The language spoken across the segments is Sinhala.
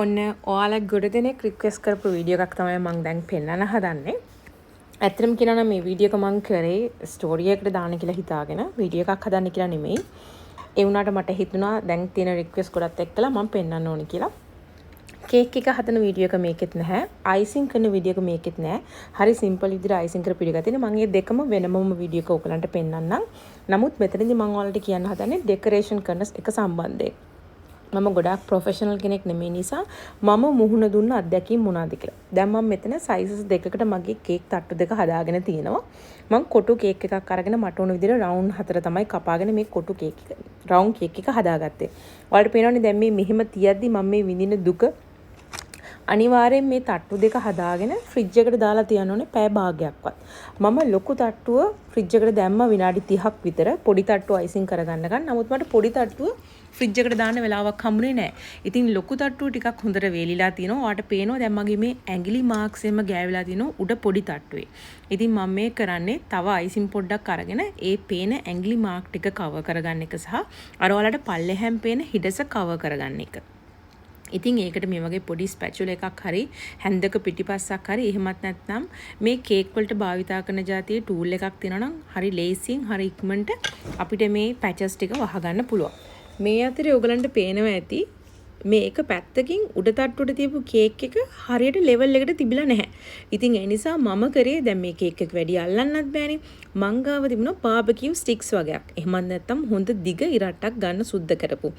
ඔන්න ඔයාලා ගොඩ දෙනෙක් රික්වෙස්ට් කරපු වීඩියෝ එකක් තමයි මම දැන් පෙන්වන්න හදන්නේ. ඇත්තටම කියනවා නම් මේ වීඩියෝ එක මම කරේ ස්ටෝරි එකකට දාන්න කියලා හිතාගෙන වීඩියෝ එකක් හදන්න කියලා නෙමෙයි. ඒ වුණාට මට හිතුණා දැන් තියෙන රික්වෙස්ට් ගොඩක් එක්කලා මම පෙන්වන්න ඕනි කියලා. කේක් එක හදන වීඩියෝ එක මේකෙත් නැහැ. අයිසිං කරන වීඩියෝ එක මේකෙත් නැහැ. හරි සිම්පල් විදිහට අයිසිං කරපු වීඩියෝ එකක් තියෙනවා. මම මේ දෙකම වෙනමම වීඩියෝ එක ඔයගලන්ට පෙන්වන්නම්. නමුත් මෙතනදී මම ඔයාලට කියන්න හදන්නේ ඩෙකරේෂන් කරන එක සම්බන්ධයෙන්. මම ගොඩක් ප්‍රොෆෙෂනල් කෙනෙක් නෙමෙයි නිසා මම මුහුණ දුන්න අත්දැකීම් මොනවාද කියලා. දැන් මම මෙතන සයිසස් දෙකකට මගේ කේක් තට්ටු දෙක හදාගෙන තියෙනවා. මම කොටු කේක් එකක් අරගෙන මට ඕන විදිහට රවුන්ඩ් 4 තමයි කපාගෙන මේ කොටු කේක් එක රවුන්ඩ් කේක් එක හදාගත්තේ. ඔයාලට පේනවනේ දැන් මේ මෙහෙම තියද්දි මම මේ විඳින දුක අනිවාර්යෙන් මේ තට්ටු දෙක හදාගෙන ෆ්‍රිජ් එකට දාලා තියන්න ඕනේ පැය භාගයක්වත්. මම ලොකු තට්ටුව ෆ්‍රිජ් එකට දැම්ම විනාඩි 30ක් විතර පොඩි තට්ටුව අයිසිං කරගන්න ගන්න. නමුත් මට පොඩි තට්ටුව ෆ්‍රිජ් එකට දාන්න වෙලාවක් හම්බුනේ නැහැ. ඉතින් ලොකු තට්ටුව ටිකක් හොඳට වේලිලා තිනවා. ඔයාලට පේනවා දැන් මගේ මේ ඇඟිලි මාක්ස් එම ගෑවිලා තිනවා උඩ පොඩි තට්ටුවේ. ඉතින් මම මේ කරන්නේ තව අයිසිං පොඩ්ඩක් අරගෙන ඒ පේන ඇඟිලි මාක් ටික කවර් කරගන්න එක සහ අර ඔයාලට පල්ලෙහැම් පේන හිඩස කවර් කරගන්න එක. ඉතින් ඒකට මේ වගේ පොඩි ස්පැචුල එකක් හරි හැන්දක පිටිපස්සක් හරි එහෙමත් නැත්නම් මේ කේක් වලට භාවිතා කරන જાතියේ ටූල් එකක් තියෙනවා නම් හරි ලේසියෙන් හරි ඉක්මනට අපිට මේ පැචස් ටික වහගන්න පුළුවන්. මේ අතරේ ඔයගලන්ට පේනවා ඇති මේක පැත්තකින් උඩ තට්ටුවට තියපු කේක් එක හරියට ලෙවල් එකට තිබිලා නැහැ. ඉතින් ඒ නිසා මම කරේ දැන් මේ කේක් එක වැඩි අල්ලන්නත් බෑනේ. මං ගාව තිබුණා බාබකියු ස්ටික්ස් වගේක්. එහෙමත් නැත්නම් හොඳ දිග ඉරට්ටක් ගන්න සුද්ධ කරපු.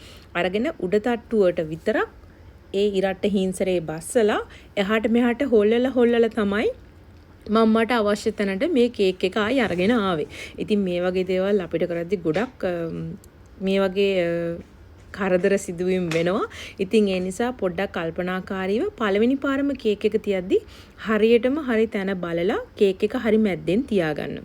අරගෙන උඩ තට්ටුවට විතරක් ඒ ඉරට්ට හිංසරේ බස්සලා එහාට මෙහාට හොල්ලලා තමයි මම්මට අවශ්‍ය තැනට මේ කේක් එක ආයි අරගෙන ආවේ. ඉතින් මේ වගේ දේවල් අපිට කරද්දි ගොඩක් මේ වගේ කරදර සිදුවීම් වෙනවා. ඉතින් ඒ නිසා පොඩ්ඩක් කල්පනාකාරීව පළවෙනි පාරම කේක් එක තියද්දි හරියටම හරි තැන බලලා කේක් එක හරි මැද්දෙන් තියාගන්න.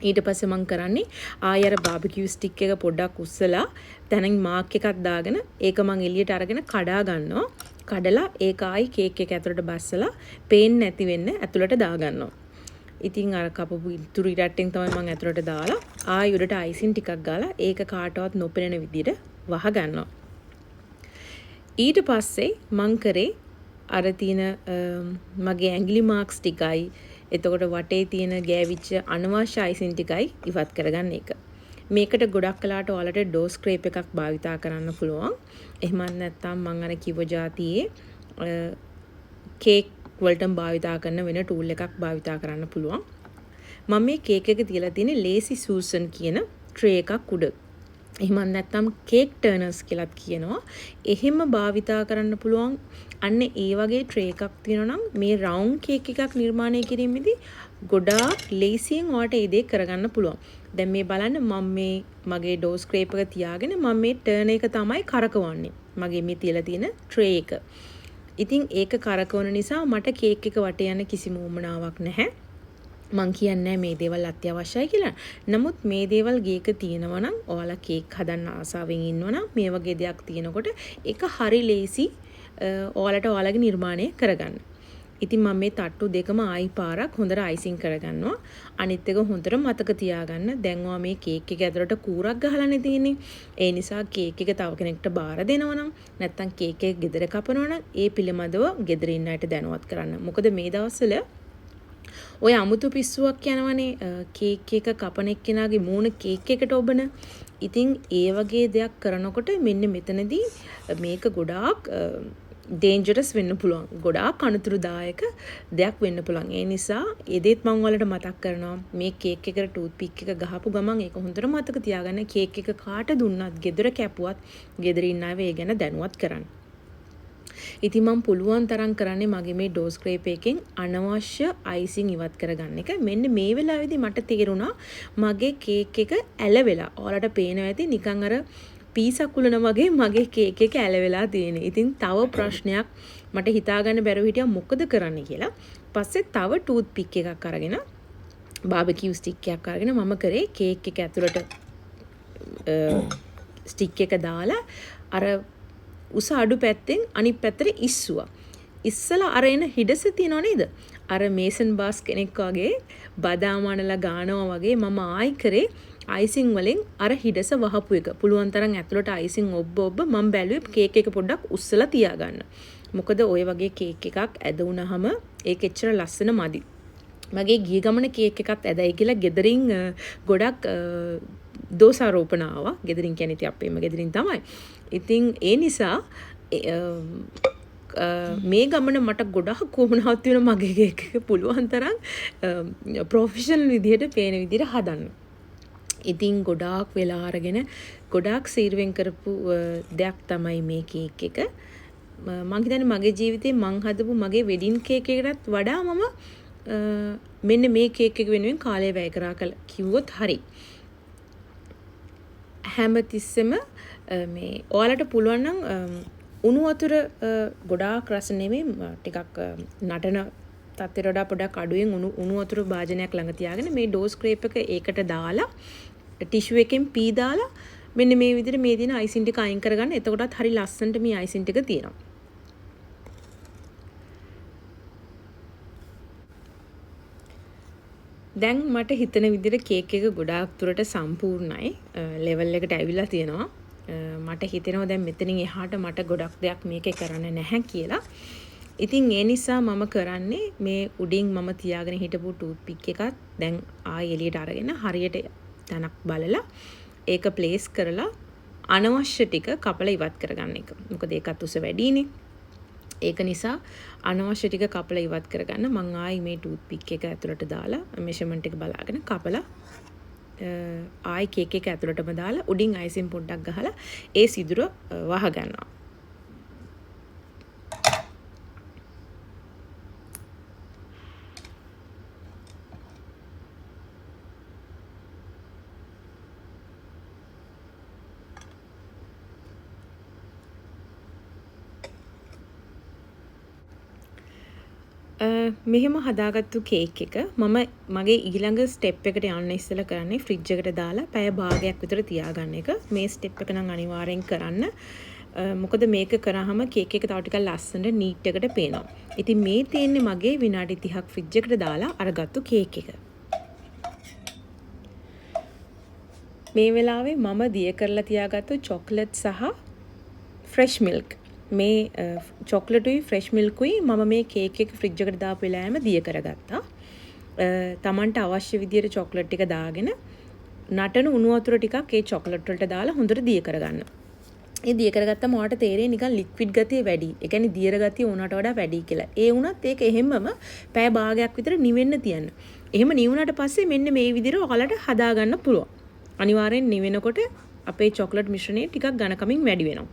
ඊට පස්සේ මම කරන්නේ ආයෙ අර බාබකියු ස්ටික් එක පොඩ්ඩක් උස්සලා දැනින් මාක් එකක් දාගෙන ඒක මම එළියට අරගෙන කඩා ගන්නවා. කඩලා ඒක ආයි කේක් එක ඇතුළට බස්සලා පේන්නේ නැති වෙන්න ඇතුළට දා ගන්නවා. ඉතින් අර කපපු ඉතුරු ඉරට්ටෙන් තමයි මම ඇතුළට දාලා ආයි උඩට අයිසින් ටිකක් ගාලා ඒක කාටවත් නොපෙනෙන විදිහට වහ ගන්නවා. ඊට පස්සේ මම කරේ අර තියෙන මගේ ඇඟිලි මාක්ස් ටිකයි එතකොට වටේ තියෙන ගෑවිච්ච අනවශ්‍ය අයිසින් ටිකයි ඉවත් කරගන්න එක. මේකට ගොඩක් කලාට ඔයාලට ඩෝ ස්ක්‍රේප් එකක් භාවිතා කරන්න පුළුවන්. එහෙමත් නැත්නම් මම අර කිව්ව જાතියේ කේක් වලට භාවිතා කරන වෙන ටූල් එකක් භාවිතා කරන්න පුළුවන්. මම මේ කේක් එක තියලා තියෙන්නේ ලේසි සූසන් කියන ට්‍රේ එකක් උඩ. එහෙමත් නැත්නම් කේක් ටර්නර්ස් කියලාත් කියනවා. එහෙම භාවිතා කරන්න පුළුවන්. අන්න ඒ වගේ ට්‍රේ එකක් තියෙනවා නම් මේ රවුන්ඩ් කේක් එකක් නිර්මාණය කිරීමේදී ගොඩාක් ලේසියෙන් ඔයාලට ඒ දේ කරගන්න පුළුවන්. දැන් මේ බලන්න මම මේ මගේ ඩෝ ස්ක්‍රේප් එක තියාගෙන මම මේ ටර්න් එක තමයි කරකවන්නේ. මගේ මේ තියලා තියෙන ට්‍රේ එක. ඉතින් ඒක කරකවන නිසා මට කේක් එක වටේ යන කිසිම උවමනාවක් නැහැ. මං කියන්නේ මේ දේවල් අත්‍යවශ්‍යයි කියලා. නමුත් මේ දේවල් ගේක තියෙනවා නම් ඔයාලා කේක් හදන්න ආසාවෙන් ඉන්නවා නම් මේ වගේ දෙයක් තියෙනකොට ඒක හරි ලේසි ඔයාලට ඔයාලගේ නිර්මාණය කරගන්න. ඉතින් මම මේ තට්ටු දෙකම ආයි පාරක් හොඳට අයිසිං කරගන්නවා. අනිත් එක හොඳට මතක තියාගන්න. දැන් ඔයා මේ කේක් එක ඇතුළට කූරක් ගහලානේ තියෙන්නේ. ඒ නිසා කේක් එක තව කෙනෙක්ට බාර දෙනවා නම් නැත්නම් කේක් එක ගෙදර කපනවා නම් ඒ පිළිබඳව ගෙදර ඉන්න අයට දැනුවත් කරන්න. මොකද මේ දවස්වල ඔය අමුතු පිස්සුවක් යනවනේ කේක් එක කපන එක්කෙනාගේ මූණ කේක් එකට ඔබන. ඉතින් ඒ වගේ දෙයක් කරනකොට මෙන්න මෙතනදී මේක ගොඩාක් ඩේන්ජරස් වෙන්න පුළුවන්. ගොඩාක් අනුතුරුදායක දෙයක් වෙන්න පුළුවන්. ඒ නිසා එදෙත් මම ඔයාලට මතක් කරනවා මේ කේක් එකට ටූත්පික් එක ගහපු ගමන් ඒක හොඳට මතක තියාගන්න. කේක් එක කාට දුන්නත්, ගෙදර කැපුවත්, ගෙදර ඉන්න අය ඒ ගැන දැනුවත් කරන්න. ඉතින් මම පුළුවන් තරම් කරන්නේ මගේ මේ ඩෝ ස්ක්‍රේප් එකෙන් අනවශ්‍ය අයිසින් ඉවත් කරගන්න එක. මෙන්න මේ වෙලාවේදී මට තේරුණා මගේ කේක් එක ඇලවෙලා. ඔයාලට පේනවා ඇති නිකන් අර පීසක් උලන වගේ මගේ කේක් එක ඇලවෙලා තියෙනවා. ඉතින් තව ප්‍රශ්නයක් මට හිතාගන්න බැරුව හිටියා මොකද කරන්න කියලා. පස්සේ තව ටූත්පික් එකක් අරගෙන බාබකියු ස්ටික් එකක් අරගෙන මම කරේ කේක් එක ඇතුළට ස්ටික් එක දාලා අර උස අඩු පැත්තෙන් අනිත් පැත්තට ඉස්සුවා. ඉස්සලා අර එන හිඩස තියනව නේද? අර මේසන් බාස් කෙනෙක් වගේ බදාම අනලා ගානවා වගේ මම ආයි කරේ අයිසිං වලින් අර හිඩස වහපු එක. පුළුවන් තරම් ඇතුළට අයිසිං ඔබ මම බැලුවේ කේක් එක පොඩ්ඩක් උස්සලා තියාගන්න. මොකද ওই වගේ කේක් එකක් ඇද වුණාම ඒක එච්චර ලස්සන මදි. මගේ ගිය ගමන කේක් එකක් ඇදයි කියලා ගෙදරින් ගොඩක් දෝෂාරෝපණ ආවා. ගෙදරින් කියන්නේ ඉතින් අපේම ගෙදරින් තමයි. ඉතින් ඒ නිසා මේ ගමන මට ගොඩක් කොමනාවත් වෙන මගේ කේක් එක පුළුවන් තරම් ප්‍රොෆෙෂනල් විදිහට පේන විදිහට හදන්න. ඉතින් ගොඩාක් වෙලා අරගෙන ගොඩාක් සීරුවෙන් කරපු දෙයක් තමයි මේ කේක් එක. මම හිතන්නේ මගේ ජීවිතේ මං හදපු මගේ වෙඩින් කේක් එකකටත් වඩා මම මෙන්න මේ කේක් එක වෙනුවෙන් කාලය වැය කරා කියලා කිව්වොත් හරි. හැමතිස්සෙම මේ ඔයාලට පුළුවන් නම් උණු වතුර ගොඩාක් රස නෙමෙයි ටිකක් නටන තත්ත්වයට වඩා පොඩක් අඩුවෙන් උණු වතුර භාජනයක් ළඟ තියාගෙන මේ ඩෝ ස්ක්‍රේප් එක ඒකට දාලා ටිෂු එකෙන් පී දාලා මෙන්න මේ විදිහට මේ දින අයිසින් ටික අයින් කරගන්න. එතකොටත් හරි ලස්සනට මේ අයිසින් ටික තියෙනවා. දැන් මට හිතන විදිහට කේක් එක ගොඩාක් දුරට සම්පූර්ණයි. ලෙවල් එකට ඇවිල්ලා තියෙනවා. මට හිතෙනවා දැන් මෙතනින් එහාට මට ගොඩක් දෙයක් මේකේ කරන්න නැහැ කියලා. ඉතින් ඒ නිසා මම කරන්නේ මේ උඩින් මම තියාගෙන හිටපු ටූත්පික් එකත් දැන් ආයෙ එළියට අරගෙන හරියට තැනක් බලලා ඒක ප්ලේස් කරලා අනවශ්‍ය ටික කපලා ඉවත් කරගන්න එක. මොකද ඒකත් උස වැඩිනේ. ඒක නිසා අනවශ්‍ය ටික කපලා ඉවත් කරගන්න මම ආයි මේ ටූත්පික් එක ඇතුළට දාලා මෙෂර්මන්ට් එක බලාගෙන කපලා ආයි කේක් එක ඇතුළටම දාලා උඩින් අයිසින් පොඩ්ඩක් ගහලා ඒ සිදුර වහ ගන්නවා. මෙහෙම හදාගත්තු කේක් එක මම මගේ ඊළඟ ස්ටෙප් එකට යන්න ඉස්සෙල්ලා කරන්නේ ෆ්‍රිජ් එකට දාලා පැය භාගයක් විතර තියාගන්න එක. මේ ස්ටෙප් එක නම් අනිවාර්යෙන් කරන්න. මොකද මේක කරාම කේක් එක තව ටිකක් ලස්සනට නීට් එකට පේනවා. ඉතින් මේ තියෙන්නේ මගේ විනාඩි 30ක් ෆ්‍රිජ් එකට දාලා අරගත්තු කේක් එක. මේ වෙලාවේ මම දිය කරලා තියාගත්තු චොක්ලට් සහ ෆ්‍රෙෂ් මිල්ක් මේ චොක්ලටුයි ෆ්‍රෙෂ් මිල්කුයි මම මේ කේක් එක ෆ්‍රිජ් එකට දාපු වෙලාවෙම දිය කරගත්තා. තමන්ට අවශ්‍ය විදියට චොක්ලට් ටික දාගෙන නටන උණු වතුර ටිකක් ඒ චොක්ලට් වලට දාලා හොඳට දිය කරගන්න. ඒ දිය කරගත්තම ඔයාලට තේරෙයි නිකන් ලික්විඩ් ගතිය වැඩි. ඒ කියන්නේ දියර ගතිය උණට වඩා වැඩි කියලා. ඒ වුණත් ඒක එහෙම්මම පැය භාගයක් විතර නිවෙන්න තියන්න. එහෙම නිවුණාට පස්සේ මෙන්න මේ විදිහට ඔයාලට හදා ගන්න පුළුවන්. අනිවාර්යෙන් නිවෙනකොට අපේ චොක්ලට් මිශ්‍රණය ටිකක් ඝනකමින් වැඩි වෙනවා.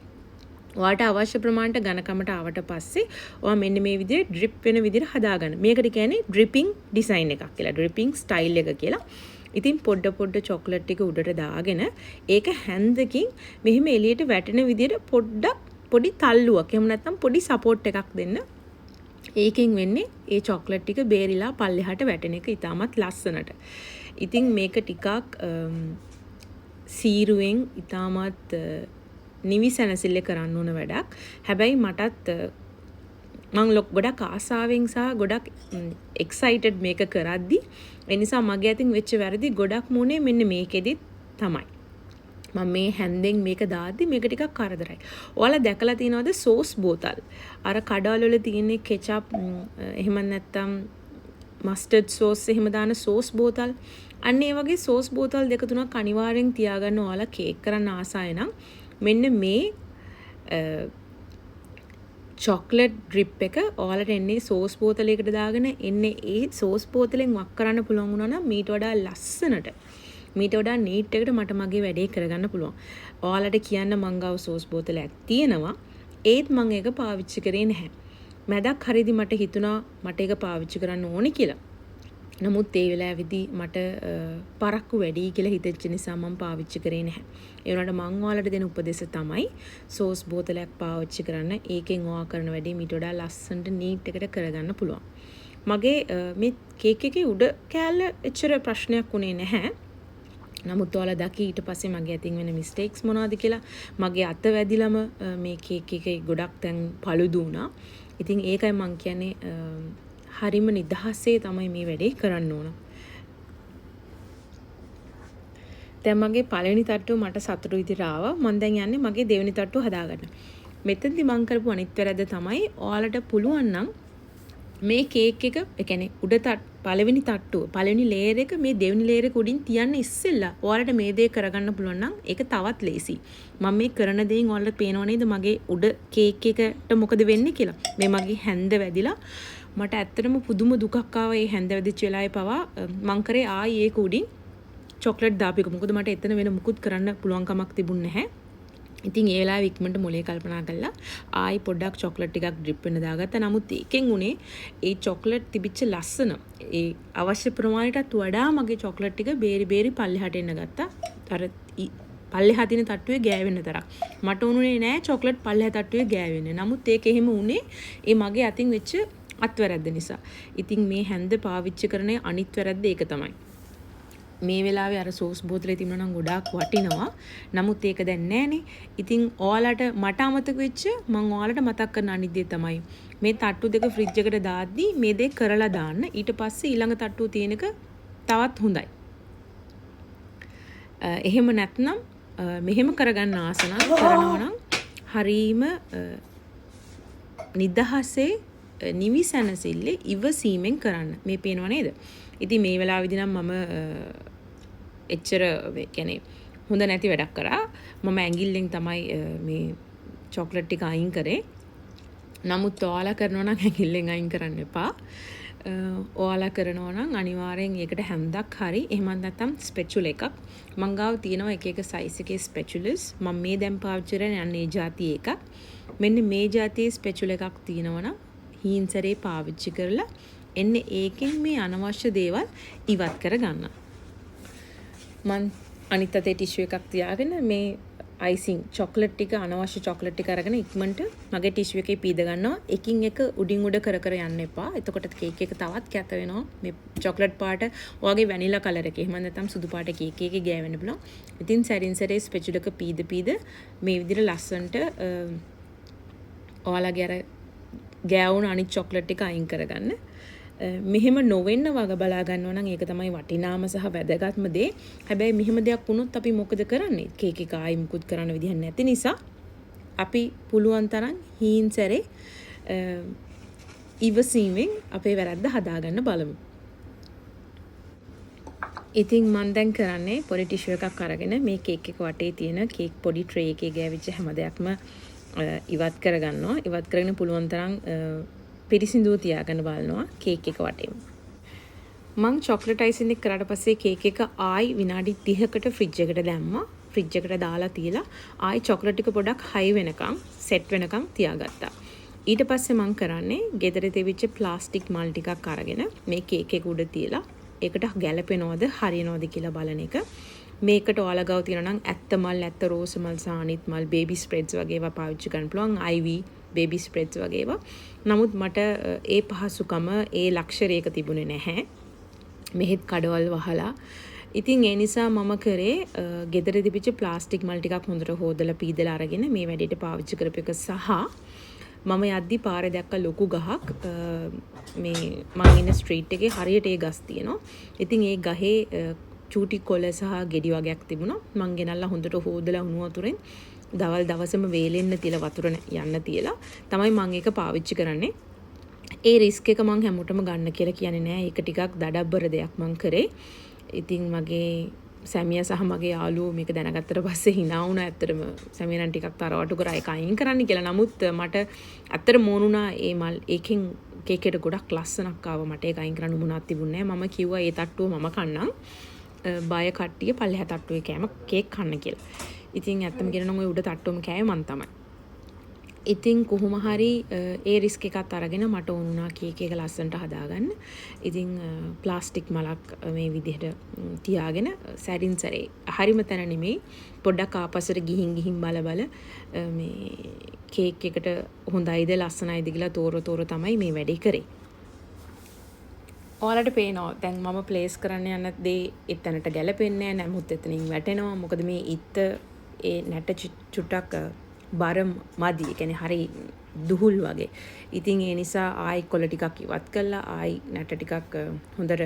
ඔයාට අවශ්‍ය ප්‍රමාණයට ඝනකමට ආවට පස්සේ ඔයා මෙන්න මේ විදිහට ඩ්‍රිප් වෙන විදිහට හදාගන්න. මේකට කියන්නේ ඩ්‍රිපින් ඩිසයින් එකක් කියලා. ඩ්‍රිපින් ස්ටයිල් එක කියලා. ඉතින් පොඩ චොක්ලට් ටික උඩට දාගෙන ඒක හැන්දකින් මෙහිම එළියට වැටෙන විදිහට පොඩ්ඩක් පොඩි තල්ලුවක් එහෙම නැත්නම් පොඩි සපෝට් එකක් දෙන්න. ඒකෙන් වෙන්නේ ඒ චොක්ලට් ටික බේරිලා පල්ලෙහාට වැටෙන එක ඉතාමත් ලස්සනට. ඉතින් මේක ටිකක් සීරුවෙන් ඉතාමත් නිවිසැනසිල්ල කරන්න ඕන වැඩක්. හැබැයි මටත් මං ගොඩක් ආසාවෙන් සහ ගොඩක් එක්සයිටඩ් මේක කරද්දි ඒ නිසා මගේ අතින් වෙච්ච වැරදි ගොඩක් මුනේ මෙන්න මේකෙදි තමයි. මම මේ හැන්දෙන් මේක දාද්දි මේක ටිකක් කරදරයි. ඔයාලා දැකලා තියෙනවද සෝස් බෝතල්? අර කඩවල වල තියෙන කෙචප් එහෙම නැත්නම් මස්ටර්ඩ් සෝස් එහෙම දාන සෝස් බෝතල්. අන්න ඒ වගේ සෝස් බෝතල් දෙක තුනක් අනිවාර්යෙන් තියාගන්න ඔයාලා කේක් කරන්න ආසයි නම් මෙන්න මේ චොක්ලට් ඩ්‍රිප් එක ඔයාලට එන්නේ සෝස් බෝතලයකට දාගෙන එන්නේ ඒ සෝස් බෝතලෙන් වක් කරන්න පුළුවන් වුණා නම් මීට වඩා ලස්සනට මීට වඩා නීට් එකට මට මගේ වැඩේ කරගන්න පුළුවන්. ඔයාලට කියන්න මං ගාව සෝස් බෝතලයක් තියෙනවා. ඒත් මං ඒක පාවිච්චි කරේ නැහැ. මැදක් හරියදී මට හිතුණා මට ඒක පාවිච්චි කරන්න ඕනේ කියලා. නමුත් ඒ වෙලාවේදී මට පරක්කු වැඩි කියලා හිතෙච්ච නිසා මම පාවිච්චි කරේ නැහැ. ඒ වුණාට මම ඔයාලට දෙන උපදේශ තමයි සෝස් බෝතලයක් පාවිච්චි කරන්න. ඒකෙන් ඔයා කරන වැඩේ මීට වඩා ලස්සනට නීට් එකට කරගන්න පුළුවන්. මගේ මේ කේක් එකේ උඩ කෑල්ල එච්චර ප්‍රශ්නයක් උනේ නැහැ. නමුත් ඔයාලා දකි ඊට පස්සේ මගේ අතින් වෙන මිස්ටේක්ස් මොනවද කියලා. මගේ අත වැදිලම මේ කේක් එකේ ගොඩක් තැන් paludu වුණා. ඉතින් ඒකයි මම කියන්නේ හරිම නිදහසේ තමයි මේ වැඩේ කරන්න ඕන. දැන් මගේ පළවෙනි තට්ටුව මට සතුටු විදිහට ආවා. මම දැන් යන්නේ මගේ දෙවෙනි තට්ටුව හදාගන්න. මෙතනදී මම කරපු අනිත් වැරද්ද තමයි ඔයාලට පුළුවන් නම් මේ කේක් එක ඒ කියන්නේ උඩ පළවෙනි තට්ටුව පළවෙනි ලේයර් එක මේ දෙවෙනි ලේයර් එක උඩින් තියන්න ඉස්සෙල්ලා ඔයාලට මේ දේ කරගන්න පුළුවන් නම් ඒක තවත් ලේසි. මම මේ කරන දේෙන් ඔයාලට පේනව නේද මගේ උඩ කේක් එකට මොකද වෙන්නේ කියලා. මේ මගේ හැන්ද වැදිලා මට ඇත්තටම පුදුම දුකක් ආවා මේ හැන්ද වැදිච්ච වෙලාවේ පවා මං කරේ ආයි ඒක උඩින් චොක්ලට් දාපු එක. මොකද මට එතන වෙන මුකුත් කරන්න පුළුවන් කමක් තිබුණ නැහැ. ඉතින් ඒ වෙලාවේ ඉක්මනට මොලේ කල්පනා කළා ආයි පොඩ්ඩක් චොක්ලට් ටිකක් ඩ්‍රිප් වෙන්න දාගත්තා. නමුත් ඒකෙන් උනේ ඒ චොක්ලට් තිබිච්ච ලස්සන ඒ අවශ්‍ය ප්‍රමාණයටත් වඩා මගේ චොක්ලට් ටික බේරි පල්ලෙහාට එන්න ගත්තා. අර පල්ලෙහා තියෙන තට්ටුවේ ගෑවෙන්න තරම්. මට උනුනේ නෑ චොක්ලට් පල්ලෙහා තට්ටුවේ ගෑවෙන්නේ. නමුත් ඒක එහෙම උනේ ඒ මගේ අතින් වෙච්ච අත්වැරද්ද නිසා. ඉතින් මේ හැන්ද පාවිච්චි කරන අනිත් වැරද්ද ඒක තමයි. මේ වෙලාවේ අර සෝස් බෝතලේ තිබුණා නම් ගොඩාක් වටිනවා. නමුත් ඒක දැන් නැහනේ. ඉතින් ඔයාලට මට අමතක වෙච්ච මම ඔයාලට මතක් කරන අනිත් දේ තමයි මේ තට්ටු දෙක ෆ්‍රිජ් එකට දාද්දී මේ දේ කරලා දාන්න. ඊට පස්සේ ඊළඟ තට්ටුව තියෙන එක තවත් හොඳයි. එහෙම නැත්නම් මෙහෙම කරගන්න ආස නම් කරනවා නම් හරීම නිදහසේ නිවිසනසිල්ලේ ඉවසීමෙන් කරන්න. මේ පේනව නේද? ඉතින් මේ වෙලාවේදී නම් මම එච්චර කියන්නේ හොඳ නැති වැඩක් කරා. මම ඇඟිල්ලෙන් තමයි මේ චොක්ලට් ටික අයින් කරේ. නමුත් ඔයාලා කරනවා නම් ඇඟිල්ලෙන් අයින් කරන්න එපා. ඔයාලා කරනවා නම් අනිවාර්යෙන් ඒකට හැන්දක් හරි එහෙමත් නැත්නම් ස්පැචුල එකක්. මං ගාව තියෙනවා එක එක සයිස් එකේ ස්පැචුලස්. මම මේ දැන් පාවිච්චි කරන්නේ යන්නේ જાතිය එකක්. මෙන්න මේ જાතියේ ස්පැචුල එකක් තියෙනවා නම් හීන්සරේ පාවිච්චි කරලා එන්නේ ඒකෙන් මේ අනවශ්‍ය දේවල් ඉවත් කරගන්න. මං අනිත් අතේ ටිෂු එකක් තියාගෙන මේ අයිසිං චොක්ලට් ටික අනවශ්‍ය චොක්ලට් ටික අරගෙන ඉක්මනට මගේ ටිෂු එකේ පීද ගන්නවා. එකින් එක උඩින් උඩ කර යන්න එපා. එතකොට කේක් එක තවත් කැත වෙනවා. මේ චොක්ලට් පාට ඔයගේ වැනිලා කලර් එකේ එහෙම නැත්නම් සුදු පාට කේක් එකේ ගෑවෙන්න පුළුවන්. ඉතින් සැරින් සැරේ ස්පැචුල එක පීද මේ විදිහට ලස්සන්ට ඔයාලගේ අර ගෑවුණු අනිත් චොක්ලට් ටික අයින් කරගන්න. මෙහෙම නොවෙන්න වග බලා ගන්නවා නම් ඒක තමයි වටිනාම සහ වැදගත්ම දේ. හැබැයි මෙහෙම දෙයක් වුණොත් අපි මොකද කරන්නේ? කේක් එක ආයි මුකුත් කරන්න විදිහක් නැති නිසා අපි පුළුවන් තරම් හීන්සරේ ඉවසීමෙන් අපේ වැරද්ද හදාගන්න බලමු. ඉතින් මම දැන් කරන්නේ පොඩි ටිෂු එකක් අරගෙන මේ කේක් එක වටේ තියෙන කේක් පොඩි ට්‍රේ එකේ ගෑවිච්ච හැම දෙයක්ම ඉවත් කරගන්නවා. ඉවත් කරගෙන පුළුවන් තරම් පිරිසිදුව තියාගන්න බලනවා කේක් එක වටේම. මං චොක්ලට් අයිසින් එක කරාට පස්සේ කේක් එක ආයි විනාඩි 30කට ෆ්‍රිජ් එකට දැම්මා. ෆ්‍රිජ් එකට දාලා තියලා ආයි චොක්ලට් ටික පොඩක් හයි වෙනකම් සෙට් වෙනකම් තියාගත්තා. ඊට පස්සේ මං කරන්නේ ගෙදර තිබිච්ච ප්ලාස්ටික් මල් ටිකක් අරගෙන මේ කේක් එක උඩ තියලා ඒකට ගැලපෙනවද හරියනවද කියලා බලන එක. මේකට ඔයාලා ගාව තියෙනවා නම් ඇත්ත මල්, ඇත්ත රෝස මල්, සානිත් මල්, බේබි ස්ප්‍රෙඩ්ස් වගේ ඒවා පාවිච්චි කරන්න පුළුවන්. IV බේබි ස්ප්‍රෙඩ්ස් වගේ ඒවා. නමුත් මට ඒ පහසුකම ඒ ලක්ෂරයක තිබුණේ නැහැ. මෙහෙත් කඩවල් වහලා. ඉතින් ඒ නිසා මම කරේ ගෙදර තිබිච්ච ප්ලාස්ටික් මල් ටිකක් හොඳට හොදලා පීදලා අරගෙන මේ වැඩේට පාවිච්චි කරපු එක සහ මම යද්දි පාරේ දැක්ක ලොකු ගහක් මේ මං ඉන්න ස්ට්‍රීට් එකේ හරියට ඒ ගස් තියෙනවා. ඉතින් ඒ ගහේ චූටි කොළ සහ ගෙඩි වගේක් තිබුණා. මං ගෙනල්ලා හොඳට හොදලා උණු වතුරෙන් දවල් දවසම වේලෙන්න තියලා වතුර යන්න තියලා තමයි මම ඒක පාවිච්චි කරන්නේ. ඒ රිස්ක් එක මම හැමෝටම ගන්න කියලා කියන්නේ නෑ. ඒක ටිකක් දඩබ්බර දෙයක් මම කරේ. ඉතින් මගේ සැමියා සහ මගේ යාළුවෝ මේක දැනගත්තට පස්සේ hina වුණා. ඇත්තටම සැමියා නම් ටිකක් තරවටු කරා ඒක අයින් කරන්න කියලා. නමුත් මට ඇත්තට මොනුණා ඒ මල් ඒකෙන් කේක් එකට ගොඩක් ලස්සනක් ආවා. මට ඒක අයින් කරන්න මොනවත් තිබුණේ නෑ. මම කිව්වා ඒ තට්ටුව මම කන්නම්. බය කට්ටිය පල්ලෙහා තට්ටුවේ කෑම කේක් කන්න කියලා. ඉතින් ඇත්තම කියනවා නම් ඔය උඩ තට්ටුවම කෑවේ මං තමයි. ඉතින් කොහොම හරි ඒ රිස්ක් එකත් අරගෙන මට ඕනුණා කේක් එක ලස්සනට හදාගන්න. ඉතින් ප්ලාස්ටික් මලක් මේ විදිහට තියාගෙන සැරින් සැරේ හරිම තැන නෙමෙයි පොඩ්ඩක් ආපස්සට ගිහින් බල මේ කේක් එකට හොඳයිද ලස්සනයිද කියලා තෝර තමයි මේ වැඩේ කරේ. ඔයාලට පේනවා දැන් මම ප්ලේස් කරන්න යන දේ එතනට ගැලපෙන්නේ නැහැ. නමුත් එතනින් වැටෙනවා. මොකද මේ ඉත්ත ඒ නැට චුට්ටක් බර මදි. ඒ කියන්නේ හරි දුහුල් වගේ. ඉතින් ඒ නිසා ආයි කොළ ටිකක් ඉවත් කළා. ආයි නැට ටිකක් හොඳට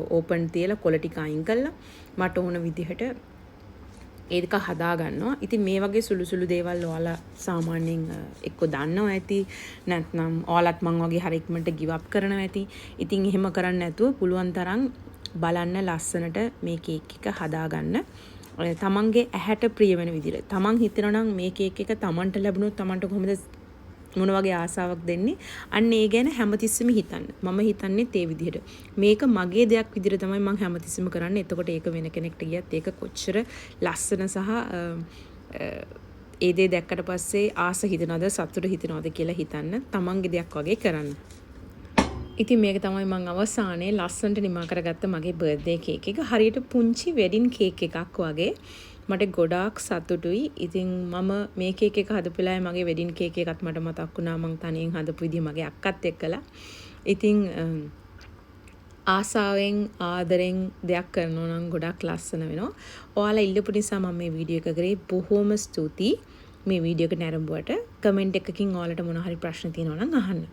ඕපන් තියලා කොළ ටික අයින් කළා මට ඕන විදිහට ඒක හදා ගන්නවා. ඉතින් මේ වගේ සුළු සුළු දේවල් ඔයාලා සාමාන්‍යයෙන් එක්ක දන්නවා ඇති නැත්නම් ඔයාලත් මං වගේ හරි ඉක්මනට give up කරනවා ඇති. ඉතින් එහෙම කරන්නේ නැතුව පුළුවන් තරම් බලන්න ලස්සනට මේ කේක් එක හදා ගන්න. තමන්ගේ ඇහැට ප්‍රිය වෙන විදිහට. තමන් හිතනවා නම් මේ කේක් එක තමන්ට ලැබුණොත් තමන්ට කොහොමද මොන වගේ ආසාවක් දෙන්නේ අන්න ඒ ගැන හැමතිස්සෙම හිතන්න. මම හිතන්නේ ඒ විදිහට. මේක මගේ දෙයක් විදිහට තමයි මම හැමතිස්සෙම කරන්නේ. එතකොට ඒක වෙන කෙනෙක්ට ගියත් ඒක කොච්චර ලස්සන සහ ඒ දේ දැක්කට පස්සේ ආස හිතනවද සතුට හිතනවද කියලා හිතන්න. තමන්ගේ දෙයක් වගේ කරන්න. ඉතින් මේක තමයි මම අවසානයේ ලස්සනට නිමා කරගත්ත මගේ බර්ත්ඩේ කේක් එක. හරියට පුංචි වෙඩින් කේක් එකක් වගේ. මට ගොඩාක් සතුටුයි. ඉතින් මම මේ කේක් එක හදපු වෙලාවේ මගේ වෙඩින් කේක් එකත් මට මතක් වුණා මං තනියෙන් හදපු විදිහ මගේ අක්කත් එක්කලා. ඉතින් ආසාවෙන් ආදරෙන් දෙයක් කරනවා නම් ගොඩාක් ලස්සන වෙනවා. ඔයාලා ඉල්ලපු නිසා මම මේ වීඩියෝ එක කරේ. බොහොම ස්තුතියි මේ වීඩියෝ එක නැරඹුවට. කමෙන්ට් එකකින් ඔයාලට මොන හරි ප්‍රශ්න තියෙනවා නම් අහන්න.